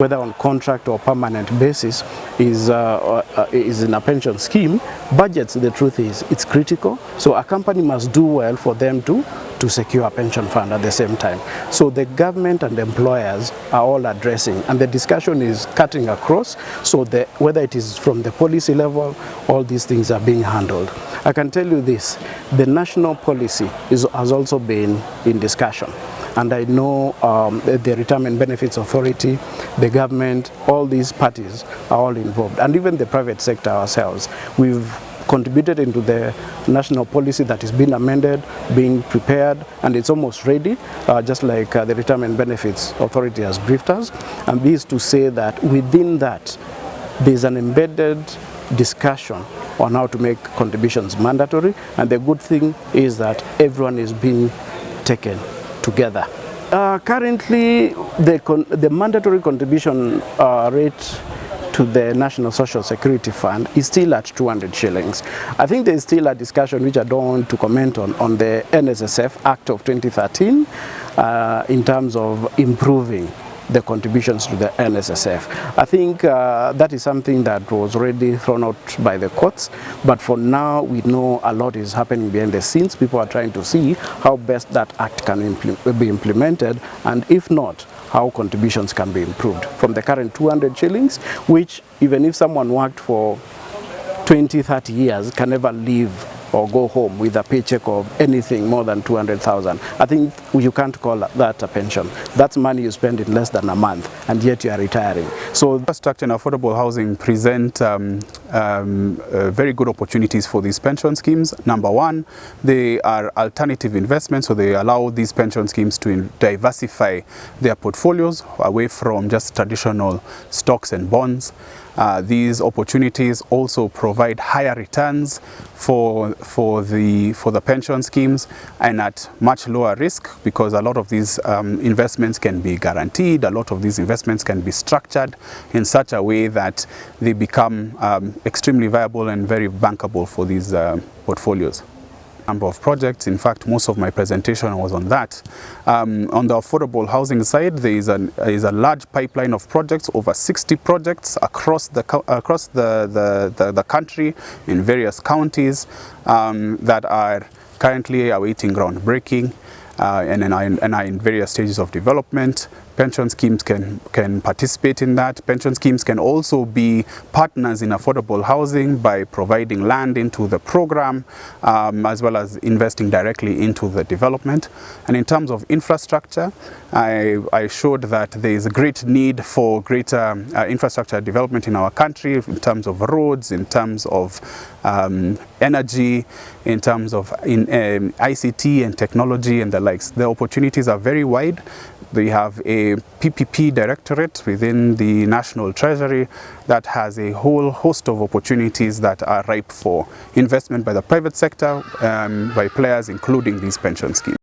whether on contract or permanent basis, is in a pension scheme. Budgets, the truth is, it's critical. So a company must do well for them to secure a pension fund at the same time. So the government and the employers are all addressing, and the discussion is cutting across. So whether it is from the policy level, all these things are being handled. I can tell you this, the national policy has also been in discussion. And I know the Retirement Benefits Authority, the government, all these parties are all involved. And even the private sector ourselves. We've contributed into the national policy that is being amended, being prepared, and it's almost ready, just like the Retirement Benefits Authority has briefed us. And this is to say that within that, there's an embedded discussion on how to make contributions mandatory. And the good thing is that everyone is being taken together. Currently, the mandatory contribution rate to the National Social Security Fund is still at 200 shillings. I think there is still a discussion which I don't want to comment on the NSSF Act of 2013 in terms of improving the contributions to the NSSF. I think that is something that was already thrown out by the courts, but for now we know a lot is happening behind the scenes. People are trying to see how best that act can be implemented, and if not, how contributions can be improved from the current 200 shillings, which even if someone worked for 20, 30 years can never live or go home with a paycheck of anything more than 200,000. I think you can't call that a pension. That's money you spend in less than a month, and yet you are retiring. So infrastructure and affordable housing present very good opportunities for these pension schemes. Number one, they are alternative investments, so they allow these pension schemes to diversify their portfolios away from just traditional stocks and bonds. These opportunities also provide higher returns for the pension schemes, and at much lower risk, because a lot of these investments can be guaranteed. A lot of these investments can be structured in such a way that they become extremely viable and very bankable for these portfolios. Number of projects. In fact, most of my presentation was on that. On the affordable housing side, there is a large pipeline of projects, over 60 projects across the country in various counties that are currently awaiting groundbreaking and are in various stages of development. Pension schemes can participate in that. Pension schemes can also be partners in affordable housing by providing land into the program, as well as investing directly into the development. And in terms of infrastructure, I showed that there is a great need for greater infrastructure development in our country, in terms of roads, in terms of energy, in terms of ICT and technology and the likes. The opportunities are very wide. We have a PPP directorate within the National Treasury that has a whole host of opportunities that are ripe for investment by the private sector, by players including these pension schemes.